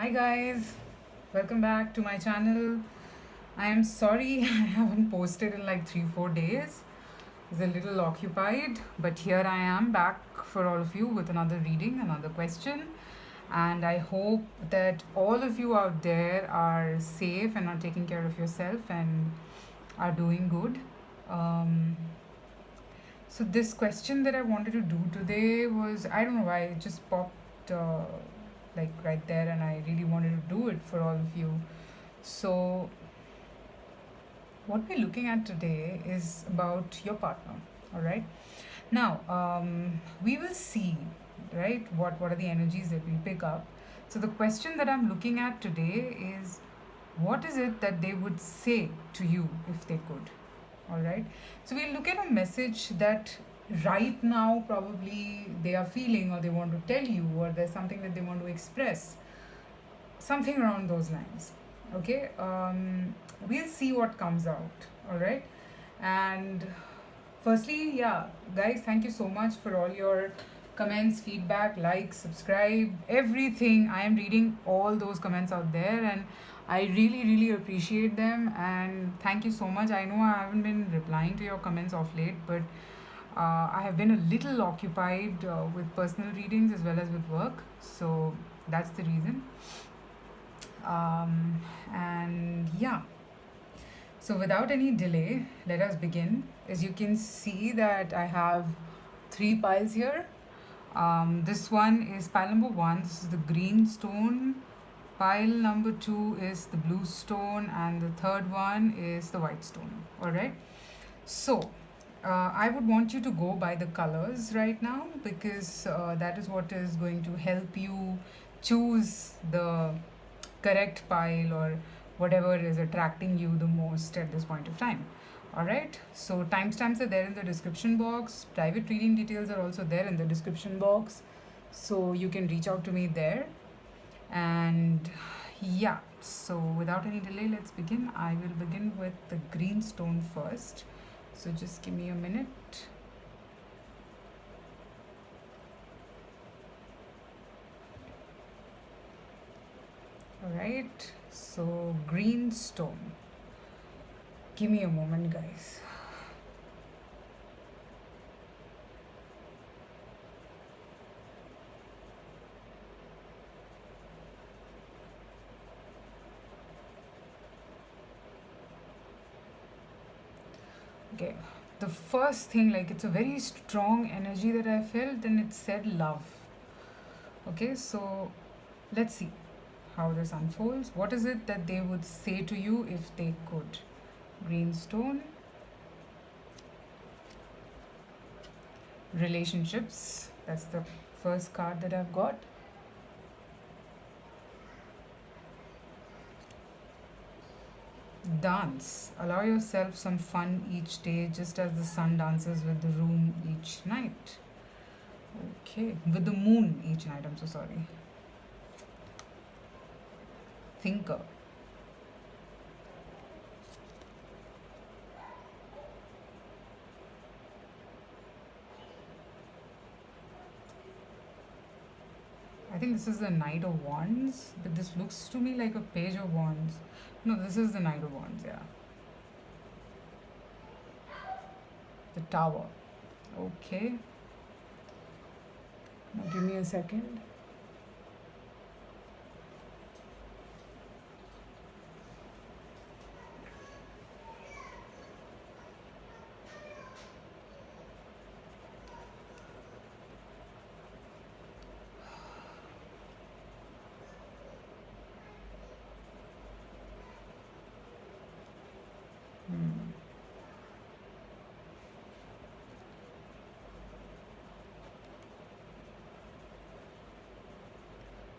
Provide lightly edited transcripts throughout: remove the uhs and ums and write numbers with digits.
Hi guys, welcome back to my channel. I am sorry I haven't posted in like 3 4 days. I was a little occupied, but here I am back for all of you with another reading, another question. And I hope that all of you out there are safe and are taking care of yourself and are doing good. Um, so this question that I wanted to do today was, I don't know why it just popped like right there, and I really wanted to do it for all of you. So what we're looking at today is about your partner. All right. Now we will see, right, what are the energies that we pick up. So the question that I'm looking at today is, what is it that they would say to you if they could? All right. So we'll look at a message that right now probably they are feeling, or they want to tell you, or there's something that they want to express, something around those lines. Okay. We'll see what comes out. All right. And firstly, yeah, guys, thank you so much for all your comments, feedback, likes, subscribe, everything. I am reading all those comments out there, and I really, really appreciate them. And thank you so much. I know I haven't been replying to your comments off late, but I have been a little occupied with personal readings as well as with work. So that's the reason. And yeah, so without any delay, let us begin. As you can see that I have three piles here. This one is pile number one. This is the green stone. Pile number two is the blue stone, and the third one is the white stone. All right. So I would want you to go by the colors right now, because that is what is going to help you choose the correct pile, or whatever is attracting you the most at this point of time. All right. So timestamps are there in the description box. Private reading details are also there in the description box. So you can reach out to me there. And yeah, so without any delay, let's begin. I will begin with the green stone first. So just give me a minute. All right. So green stone. Give me a moment, guys. Okay. The first thing, like, it's a very strong energy that I felt, and it said love. Okay, so let's see how this unfolds. What is it that they would say to you if they could? Green stone. Relationships. That's the first card that I've got. Dance. Allow yourself some fun each day, just as the sun dances with the room each night. Okay, with the moon each night. I'm so sorry. Thinker. I think this is the Knight of Wands, but this looks to me like a Page of Wands. No, this is the Knight of Wands, yeah. The Tower. Okay. Now give me a second. Hmm.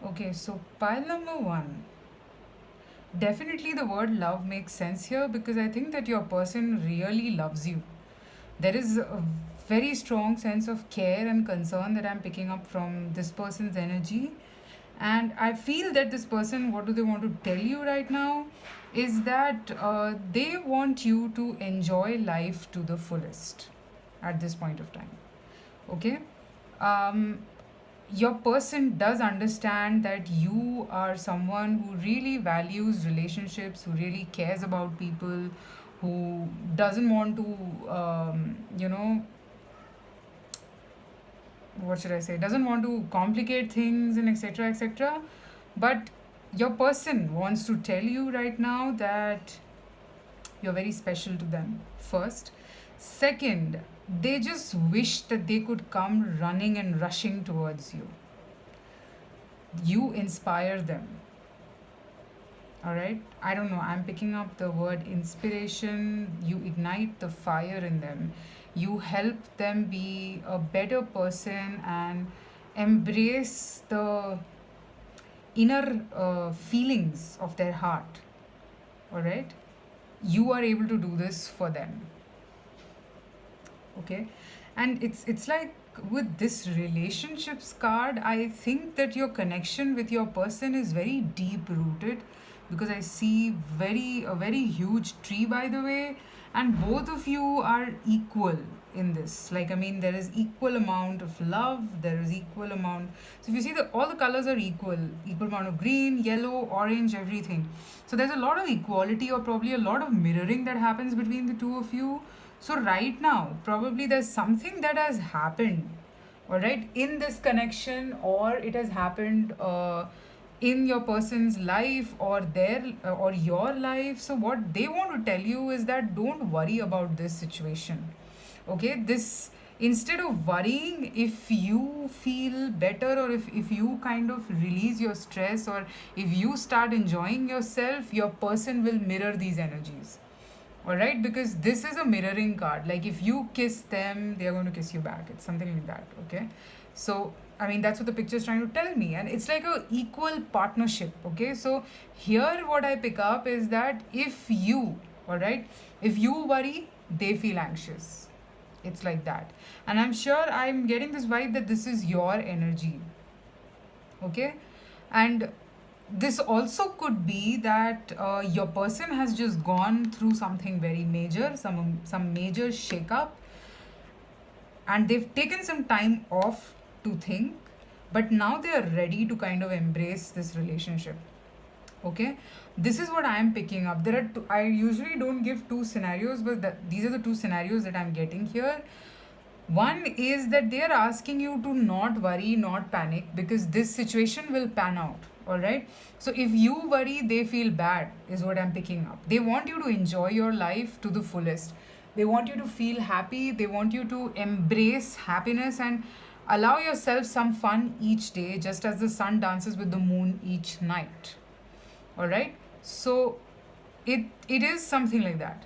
Okay, so pile number one. Definitely the word love makes sense here, because I think that your person really loves you. There is a very strong sense of care and concern that I'm picking up from this person's energy. And I feel that this person, what do they want to tell you right now, is that they want you to enjoy life to the fullest at this point of time. Okay. um, your person does understand that you are someone who really values relationships, who really cares about people, who doesn't want to, what should I say, doesn't want to complicate things and etc. etc. But your person wants to tell you right now that you're very special to them, first. Second, they just wish that they could come running and rushing towards you. You inspire them. All right? I don't know. I'm picking up the word inspiration. You ignite the fire in them. You help them be a better person and embrace the inner feelings of their heart. All right? You are able to do this for them. Okay, and it's like with this relationships card, I think that your connection with your person is very deep rooted, because I see very huge tree, by the way, and both of you are equal in this. Like, I mean, there is equal amount of love, there is equal amount. So if you see, the all the colors are equal amount of green, yellow, orange, everything. So there's a lot of equality, or probably a lot of mirroring that happens between the two of you. So right now, probably there's something that has happened, all right, in this connection, or it has happened in your person's life, or their or your life. So what they want to tell you is that don't worry about this situation. Okay, this, instead of worrying, if you feel better, or if you kind of release your stress, or if you start enjoying yourself, your person will mirror these energies. All right, because this is a mirroring card. Like, if you kiss them, they are going to kiss you back. It's something like that. Okay, so I mean, that's what the picture is trying to tell me, and it's like a equal partnership. Okay, so here what I pick up is that if you, all right, if you worry, they feel anxious. It's like that, and I'm sure I'm getting this vibe that this is your energy. Okay, and this also could be that your person has just gone through something very major, some major shakeup, and they've taken some time off to think, but now they are ready to kind of embrace this relationship. Okay, this is what I am picking up. There are two, I usually don't give two scenarios, but these are the two scenarios that I'm getting here. One is that they are asking you to not worry, not panic, because this situation will pan out. All right. So if you worry, they feel bad, is what I'm picking up. They want you to enjoy your life to the fullest. They want you to feel happy. They want you to embrace happiness and allow yourself some fun each day, just as the sun dances with the moon each night. All right. So it is something like that.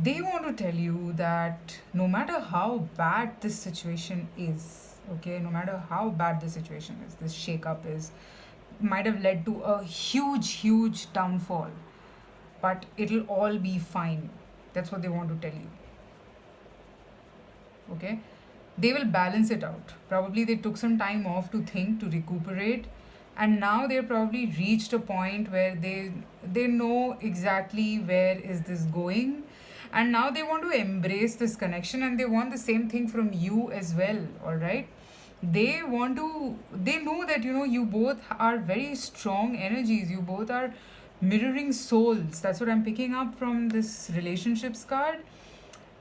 They want to tell you that no matter how bad this situation is, okay, no matter how bad the situation is, this shakeup is, might have led to a huge downfall, but it'll all be fine. That's what they want to tell you. Okay, they will balance it out. Probably they took some time off to think, to recuperate, and now they're probably reached a point where they know exactly where is this going, and now they want to embrace this connection, and they want the same thing from you as well. All right, they know that you both are very strong energies, you both are mirroring souls. That's what I'm picking up from this relationships card.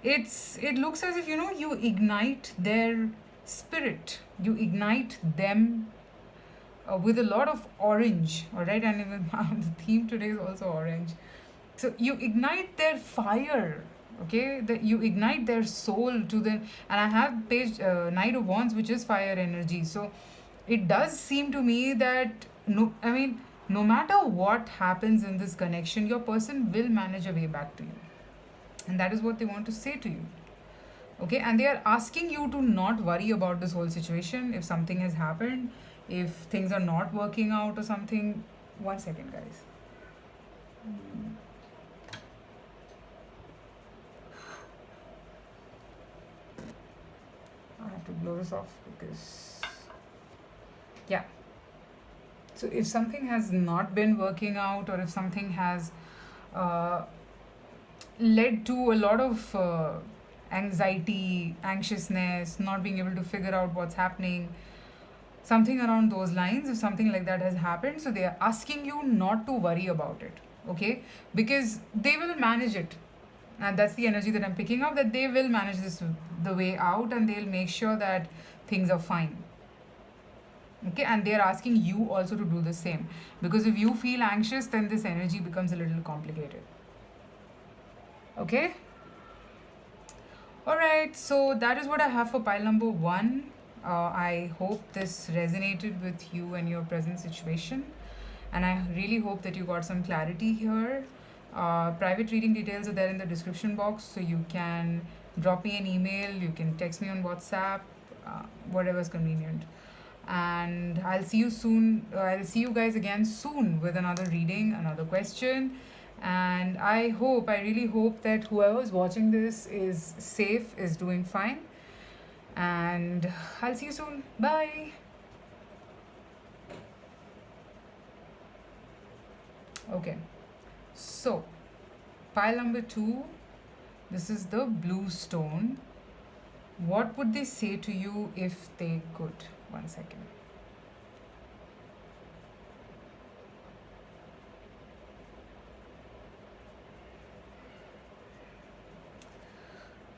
It looks as if you ignite their spirit, you ignite them with a lot of orange. All right, and even the theme today is also orange. So you ignite their fire. Okay, that you ignite their soul to them. And I have page Knight of Wands, which is fire energy. So it does seem to me that, no, I mean, no matter what happens in this connection, your person will manage a way back to you, and that is what they want to say to you. Okay, and they are asking you to not worry about this whole situation. If something has happened, if things are not working out or something. One second, guys. I have to blow this off because, yeah. So if something has not been working out, or if something has uh, led to a lot of anxiety, anxiousness, not being able to figure out what's happening, something around those lines. If something like that has happened, so they are asking you not to worry about it, okay? Because they will manage it, and that's the energy that I'm picking up, that they will manage this the way out, and they'll make sure that things are fine, okay? And they're asking you also to do the same, because if you feel anxious, then this energy becomes a little complicated, okay? All right, so that is what I have for pile number one. I hope this resonated with you and your present situation, and I really hope that you got some clarity here. Private reading details are there in the description box, so you can drop me an email, you can text me on WhatsApp, whatever's convenient. And I'll see you soon. I'll see you guys again soon with another reading, another question. And I really hope that whoever is watching this is safe, is doing fine. And I'll see you soon. Bye. Okay, so pile number two, this is the blue stone. What would they say to you if they could? One second.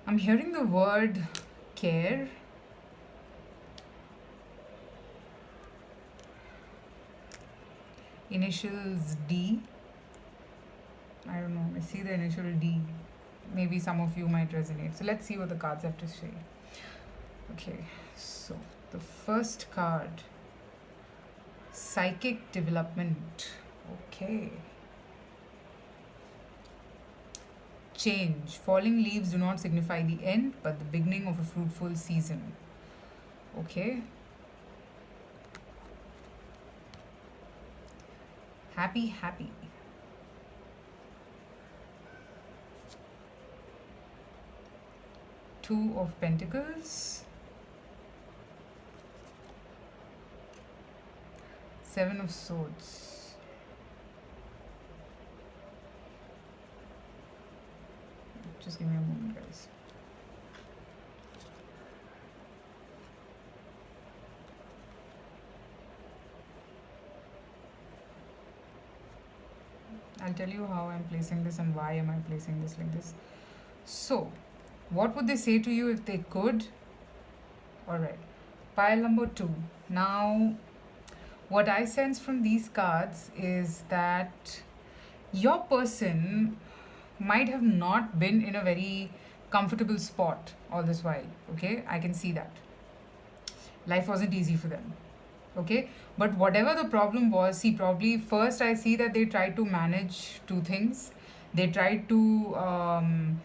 I'm hearing the word care. Initials D. I don't know. I see the initial D. Maybe some of you might resonate. So let's see what the cards have to say. Okay, so the first card, psychic development. Okay. Change. Falling leaves do not signify the end, but the beginning of a fruitful season. Okay. Happy, happy. Two of Pentacles. Seven of Swords. Just give me a moment, guys. I'll tell you how I'm placing this and why am I placing this like this. So, what would they say to you if they could? Alright, pile number two. Now, what I sense from these cards is that your person might have not been in a very comfortable spot all this while, okay? I can see that. Life wasn't easy for them, okay? But whatever the problem was, see, probably first I see that they tried to manage two things. They tried to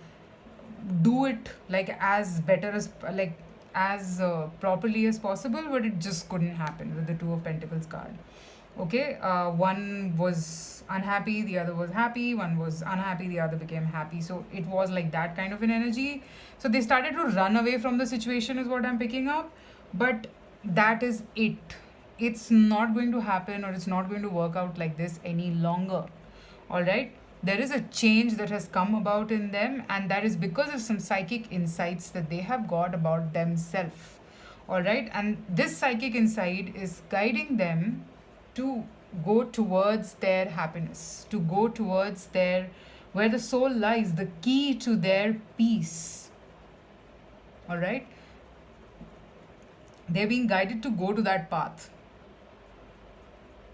do it like as better as like as properly as possible, but it just couldn't happen with the Two of Pentacles card. Okay, one was unhappy, the other was happy. One was unhappy, the other became happy. So it was like that kind of an energy. So they started to run away from the situation, is what I'm picking up. But that is it. It's not going to happen, or it's not going to work out like this any longer. All right, there is a change that has come about in them, and that is because of some psychic insights that they have got about themselves. All right, and this psychic insight is guiding them to go towards their happiness, to go towards their, where the soul lies, the key to their peace. All right, they're being guided to go to that path,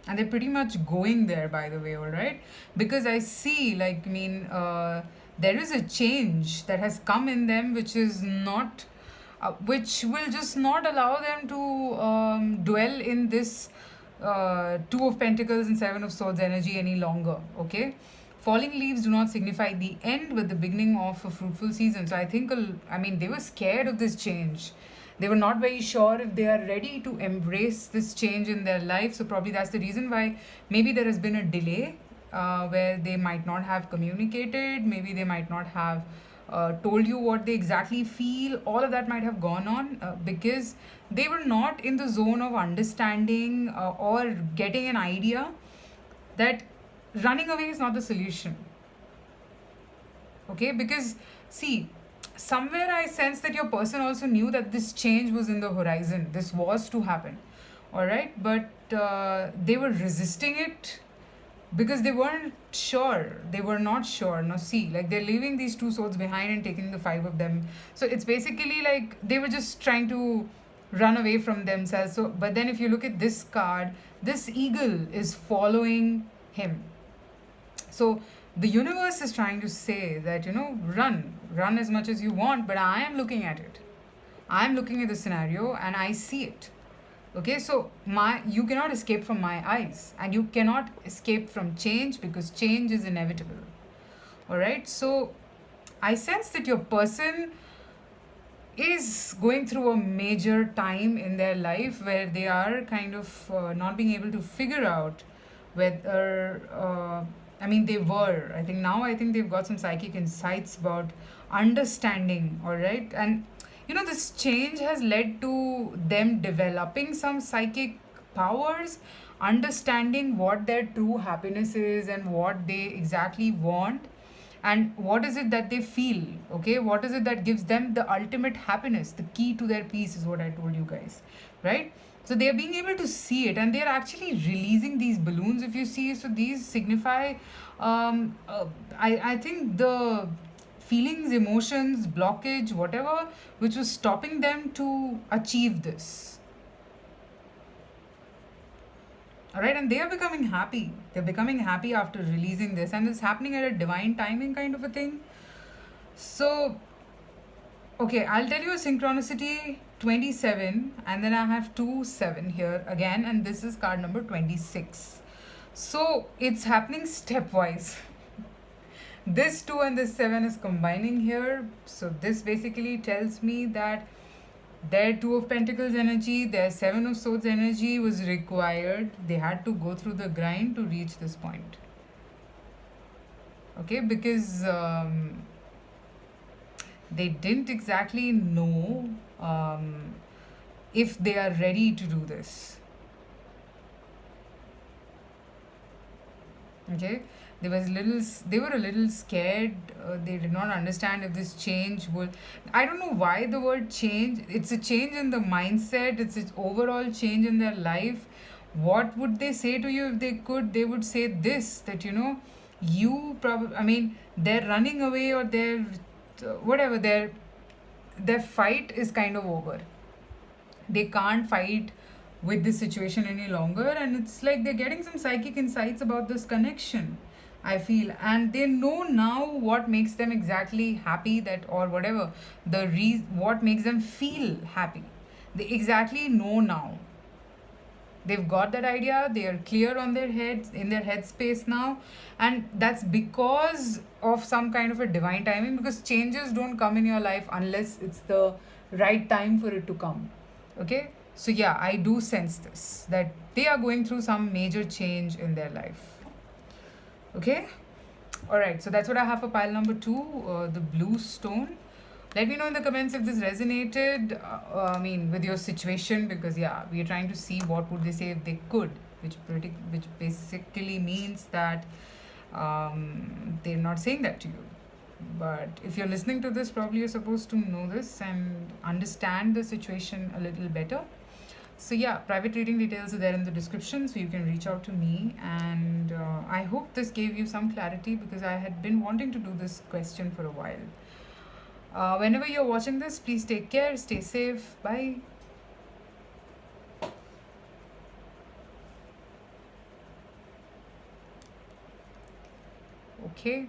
and they're pretty much going there, by the way. All right, because I see, like, I mean, there is a change that has come in them, which is not which will just not allow them to dwell in this Two of Pentacles and Seven of Swords energy any longer. Okay, falling leaves do not signify the end but the beginning of a fruitful season. So I think, I mean, they were scared of this change. They were not very sure if they are ready to embrace this change in their life. So probably that's the reason why maybe there has been a delay, where they might not have communicated, maybe they might not have told you what they exactly feel. All of that might have gone on because they were not in the zone of understanding or getting an idea that running away is not the solution. Okay, because see, somewhere I sense that your person also knew that this change was in the horizon, this was to happen. All right, but they were resisting it because they weren't sure, they were not sure. Now see, like, they're leaving these two swords behind and taking the five of them, so it's basically like they were just trying to run away from themselves. So but then if you look at this card, this eagle is following him. So the universe is trying to say that, run as much as you want, but I am looking at it. I'm looking at the scenario and I see it. Okay, so my you cannot escape from my eyes, and you cannot escape from change because change is inevitable. All right, so I sense that your person is going through a major time in their life where they are kind of not being able to figure out whether I mean, they were, I think now, I think they've got some psychic insights about understanding. All right, and this change has led to them developing some psychic powers, understanding what their true happiness is and what they exactly want, and what is it that they feel. Okay, what is it that gives them the ultimate happiness, the key to their peace is what I told you guys, right? So they're being able to see it, and they're actually releasing these balloons, if you see. So these signify, I think, the feelings, emotions, blockage, whatever, which was stopping them to achieve this. All right, and they are becoming happy. They're becoming happy after releasing this, and it's happening at a divine timing, kind of a thing. So, okay, I'll tell you a synchronicity 27, and then I have 2 7 here again, and this is card number 26. So, it's happening stepwise. This 2 and this 7 is combining here. So, this basically tells me that their Two of Pentacles energy, their Seven of Swords energy was required. They had to go through the grind to reach this point. Okay, because they didn't exactly know if they are ready to do this. Okay, they were a little scared. They did not understand if this change would, I don't know why the word change, it's a change in the mindset, it's its overall change in their life. What would they say to you if they could? They would say this, that you probably, I mean, they're running away, or they're whatever, their fight is kind of over. They can't fight with this situation any longer, and it's like they're getting some psychic insights about this connection, I feel, and they know now what makes them exactly happy, that, or whatever, what makes them feel happy. They exactly know now. They've got that idea, they are clear on their heads, in their headspace now, and that's because of some kind of a divine timing, because changes don't come in your life unless it's the right time for it to come. Okay, so yeah, I do sense this, that they are going through some major change in their life. Okay, all right, so that's what I have for pile number 2, the blue stone. Let me know in the comments if this resonated, I mean, with your situation, because yeah, we are trying to see what would they say if they could, which basically means that they're not saying that to you. But if you're listening to this, probably you're supposed to know this and understand the situation a little better. So yeah, private reading details are there in the description, so you can reach out to me. And I hope this gave you some clarity, because I had been wanting to do this question for a while. Whenever you're watching this, please take care, stay safe, bye. Okay.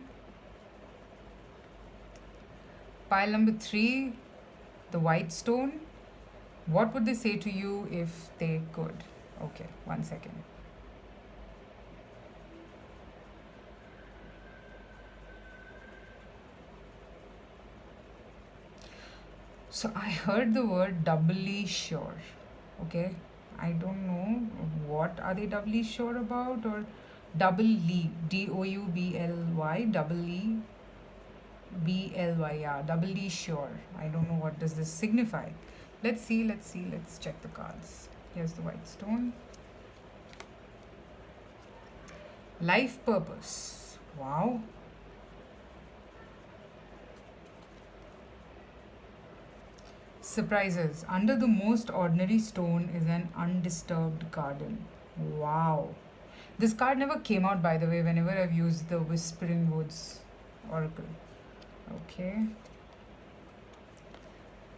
Pile number 3, the white stone. What would they say to you if they could? Okay, 1 second. So I heard the word doubly sure. Okay, I don't know what are they doubly sure about, or doubly, DOUBLY, doubly BLY, yeah, doubly sure. I don't know what does this signify. Let's see, let's check the cards. Here's the white stone. Life purpose. Wow. Surprises. Under the most ordinary stone is an undisturbed garden. Wow. This card never came out, by the way, whenever I've used the Whispering Woods Oracle. Okay.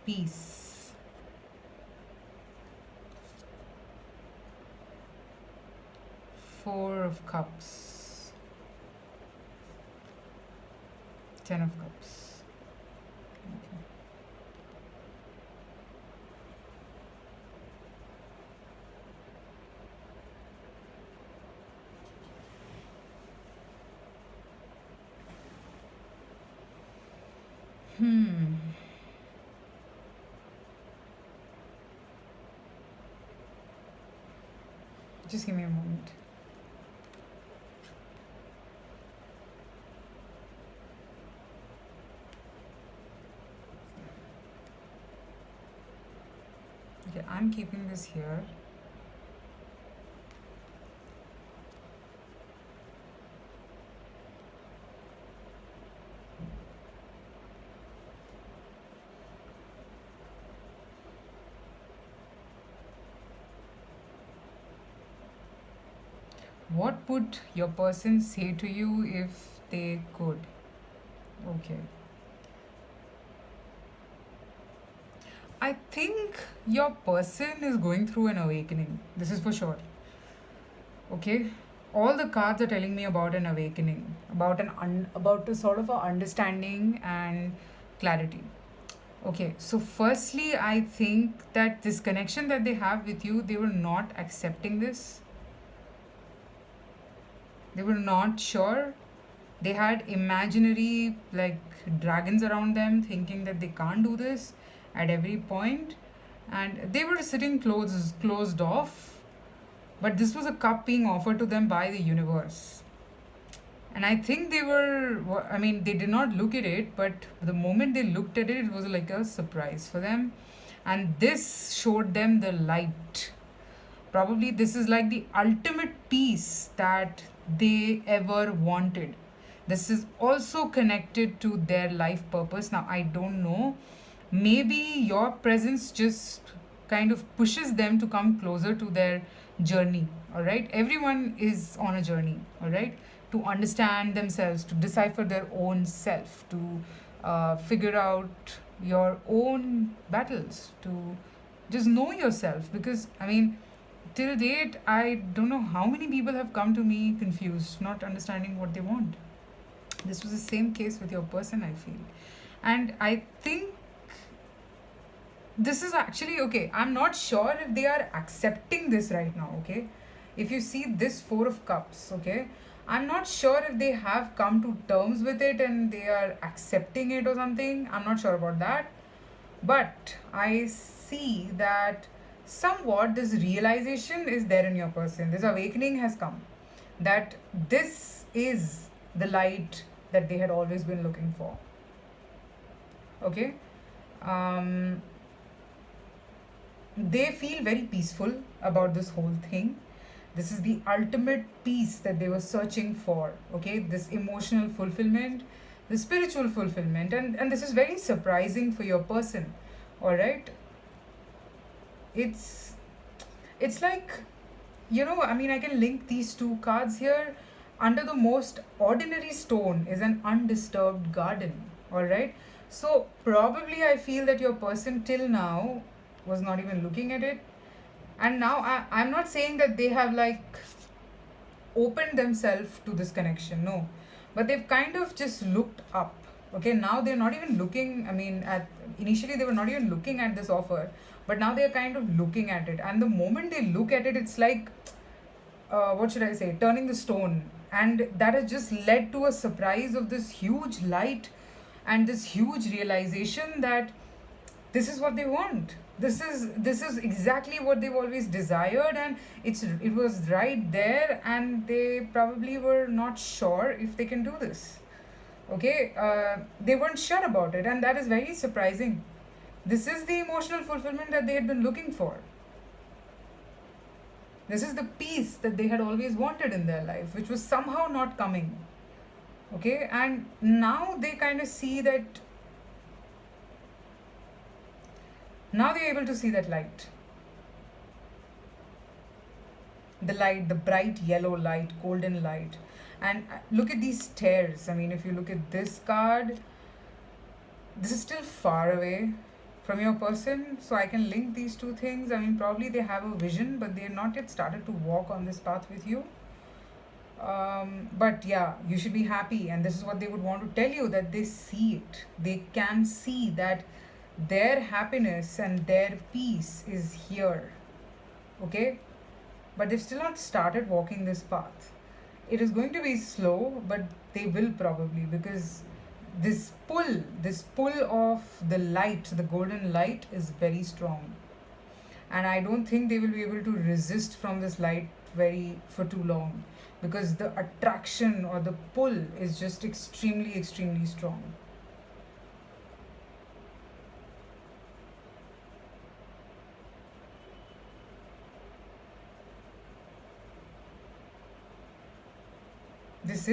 Peace. Four of Cups. Ten of Cups. Okay. Hmm. Just give me a moment. Okay, I'm keeping this here. What would your person say to you if they could? Okay. I think your person is going through an awakening. This is for sure. Okay. All the cards are telling me about an awakening, about a sort of a understanding and clarity. Okay, so firstly, I think that this connection that they have with you, they were not accepting this. They were not sure. They had imaginary like dragons around them, thinking that they can't do this at every point, and they were sitting closed off. But this was a cup being offered to them by the universe. And I think they were, I mean, they did not look at it, but the moment they looked at it, it was like a surprise for them. And this showed them the light. Probably this is like the ultimate peace that they ever wanted. This is also connected to their life purpose. Now, I don't know. Maybe your presence just kind of pushes them to come closer to their journey. All right. Everyone is on a journey. All right. To understand themselves, to decipher their own self, to figure out your own battles, to just know yourself. Because, I mean, till date, I don't know how many people have come to me confused, not understanding what they want. This was the same case with your person, I feel. And I think this is actually okay. I'm not sure if they are accepting this right now, okay? If you see this Four of Cups, okay? I'm not sure if they have come to terms with it and they are accepting it or something. I'm not sure about that. But I see that somewhat this realization is there in your person. This awakening has come that this is the light that they had always been looking for. Okay? Um, they feel very peaceful about this whole thing. This is the ultimate peace that they were searching for. Okay? This emotional fulfillment, the spiritual fulfillment, and this is very surprising for your person. All right? It's it's like, I mean, I can link these two cards here. Under the most ordinary stone is an undisturbed garden. All right. So probably I feel that your person till now was not even looking at it. And now I'm not saying that they have like opened themselves to this connection. No. But they've kind of just looked up. Okay. Now they're not even looking. I mean, at initially they were not even looking at this offer, but now they're kind of looking at it. And the moment they look at it, it's like what should I say, turning the stone. And that has just led to a surprise of this huge light and this huge realization that this is what they want. This is exactly what they've always desired, and it was right there, and they probably were not sure if they can do this. Okay, they weren't sure about it, and that is very surprising. This is the emotional fulfillment that they had been looking for. This is the peace that they had always wanted in their life, which was somehow not coming. Okay, and now they kind of see that Now they're able to see that light. The light, the bright yellow light, golden light. And look at these stairs. I mean, if you look at this card, this is still far away from your person, so I can link these two things. I mean, probably they have a vision, but they're not yet started to walk on this path with you. But yeah, you should be happy, and this is what they would want to tell you, that they see it. They can see that their happiness and their peace is here. Okay, but they've still not started walking this path. It is going to be slow, but they will probably, because this pull of the light, the golden light, is very strong, and I don't think they will be able to resist from this light very for too long, because the attraction or the pull is just extremely strong. This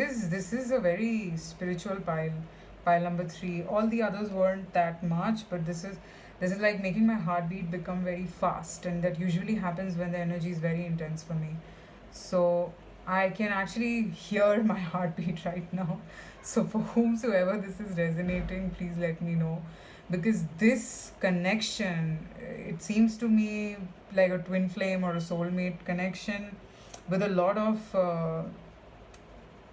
is a very spiritual pile number 3. All the others weren't that much, but this is like making my heartbeat become very fast, and that usually happens when the energy is very intense for me. So I can actually hear my heartbeat right now. So for whomsoever this is resonating, please let me know, because this connection, it seems to me like a twin flame or a soulmate connection, with a lot of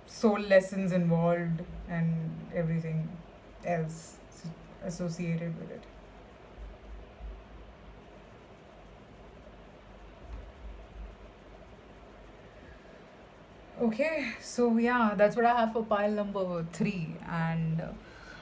soul lessons involved and everything else associated with it. Okay, so yeah, that's what I have for pile number 3, and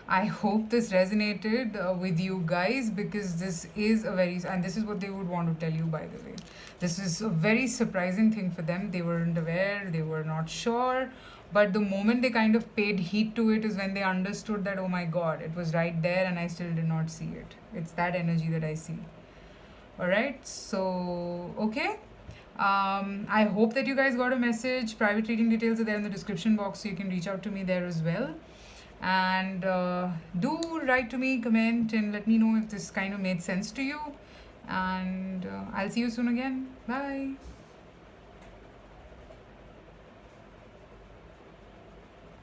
I hope this resonated with you guys, because this is a very, and this is what they would want to tell you, by the way. This is a very surprising thing for them. They weren't aware, they were not sure, but the moment they kind of paid heed to it is when they understood that, oh my god, it was right there and I still did not see it. It's that energy that I see. All right, so okay. I hope that you guys got a message. Private reading details are there in the description box, so you can reach out to me there as well. And do write to me, comment, and let me know if this kind of made sense to you. And I'll see you soon again. Bye.